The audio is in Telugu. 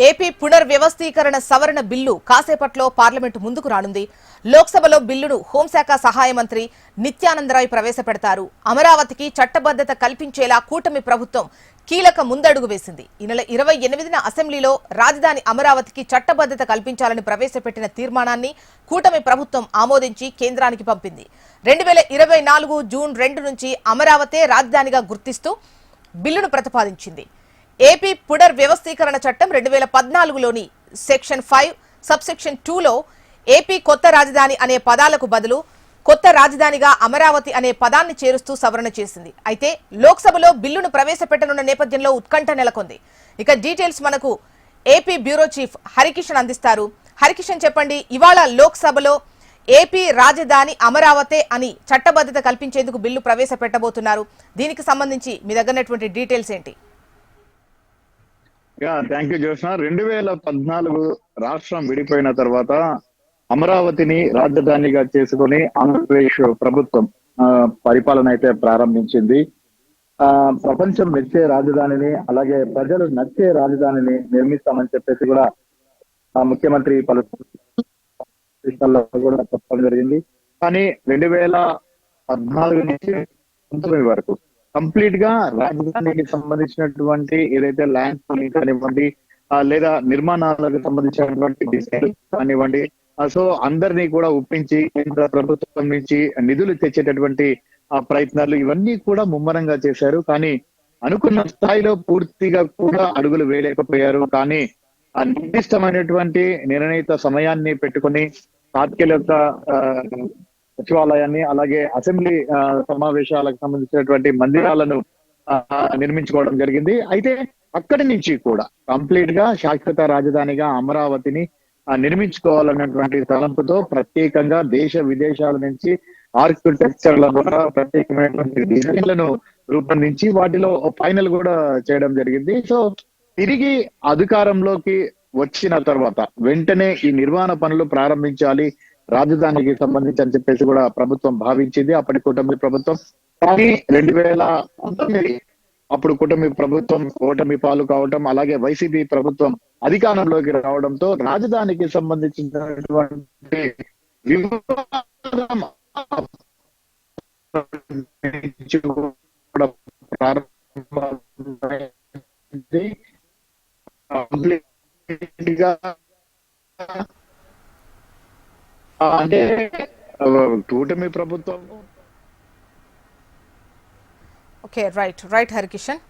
ఏపీ పునర్వ్యవస్థీకరణ సవరణ బిల్లు కాసేపట్లో పార్లమెంటు ముందుకు రానుంది. లోక్సభలో బిల్లును హోంశాఖ సహాయ మంత్రి నిత్యానందరాయ్ ప్రవేశపెడతారు. అమరావతికి చట్టబద్ధత కల్పించేలా కూటమి ప్రభుత్వం కీలక ముందడుగు వేసింది. ఈ నెల 28న అసెంబ్లీలో రాజధాని అమరావతికి చట్టబద్ధత కల్పించాలని ప్రవేశపెట్టిన తీర్మానాన్ని కూటమి ప్రభుత్వం ఆమోదించి కేంద్రానికి పంపింది. 2024 జూన్ 2 నుంచి అమరావతే రాజధానిగా గుర్తిస్తూ బిల్లును ప్రతిపాదించింది. ఏపీ పునర్వ్యవస్థీకరణ చట్టం 2014లోని సెక్షన్ 5 సబ్సెక్షన్ 2లో ఏపీ కొత్త రాజధాని అనే పదాలకు బదులు కొత్త రాజధానిగా అమరావతి అనే పదాన్ని చేరుస్తూ సవరణ చేసింది. అయితే లోక్సభలో బిల్లును ప్రవేశపెట్టనున్న నేపథ్యంలో ఉత్కంఠ నెలకొంది. ఇక డీటెయిల్స్ మనకు ఏపీ బ్యూరో చీఫ్ హరికిషన్ అందిస్తారు. హరికిషన్ చెప్పండి, ఇవాళ లోక్సభలో ఏపీ రాజధాని అమరావతే అని చట్టబద్ధత కల్పించేందుకు బిల్లు ప్రవేశపెట్టబోతున్నారు. దీనికి సంబంధించి మీ దగ్గరటువంటి డీటెయిల్స్ ఏంటి? Thank you Jyotsna. 2014 రాష్ట్రం విడిపోయిన తర్వాత అమరావతిని రాజధానిగా చేసుకుని ఆంధ్రప్రదేశ్ ప్రభుత్వం పరిపాలన అయితే ప్రారంభించింది. ప్రపంచం మెచ్చే రాజధానిని, అలాగే ప్రజలు నచ్చే రాజధానిని నిర్మిస్తామని చెప్పేసి కూడా ముఖ్యమంత్రి పలు కూడా చెప్పడం జరిగింది. కానీ 2014 నుంచి 19 వరకు కంప్లీట్ గా రాజధానికి సంబంధించినటువంటి ఏదైతే ల్యాండ్ పూలింగ్ కానివ్వండి, లేదా నిర్మాణాలకు సంబంధించినటువంటి డిజైన్ కానివ్వండి, సో అందరినీ కూడా ఒప్పించి కేంద్ర ప్రభుత్వం నుంచి నిధులు తెచ్చేటటువంటి ప్రయత్నాలు ఇవన్నీ కూడా ముమ్మరంగా చేశారు. కానీ అనుకున్న స్థాయిలో పూర్తిగా కూడా అడుగులు వేయలేకపోయారు. కానీ ఆ నిర్దిష్టమైనటువంటి నిర్ణీత సమయాన్ని పెట్టుకుని తాత్కాలిక సచివాలయాన్ని, అలాగే అసెంబ్లీ సమావేశాలకు సంబంధించినటువంటి మందిరాలను నిర్మించుకోవడం జరిగింది. అయితే అక్కడి నుంచి కూడా కంప్లీట్ గా శాశ్వత రాజధానిగా అమరావతిని నిర్మించుకోవాలన్నటువంటి తలంపుతో ప్రత్యేకంగా దేశ విదేశాల నుంచి ఆర్కిటెక్చర్ల ద్వారా ప్రత్యేకమైనటువంటి డిజైన్లను రూపొందించి వాటిలో ఫైనల్ కూడా చేయడం జరిగింది. సో తిరిగి అధికారంలోకి వచ్చిన తర్వాత వెంటనే ఈ నిర్మాణ పనులు ప్రారంభించాలి రాజధానికి సంబంధించి అని చెప్పేసి కూడా ప్రభుత్వం భావించింది, అప్పటి కూటమి ప్రభుత్వం. కానీ 2019 అప్పుడు కూటమి పాలు కావటం, అలాగే వైసీపీ ప్రభుత్వం అధికారంలోకి రావడంతో రాజధానికి సంబంధించినటువంటి వివాదం అంటే కూటమి ప్రభుత్వం. Okay, right Harikishan.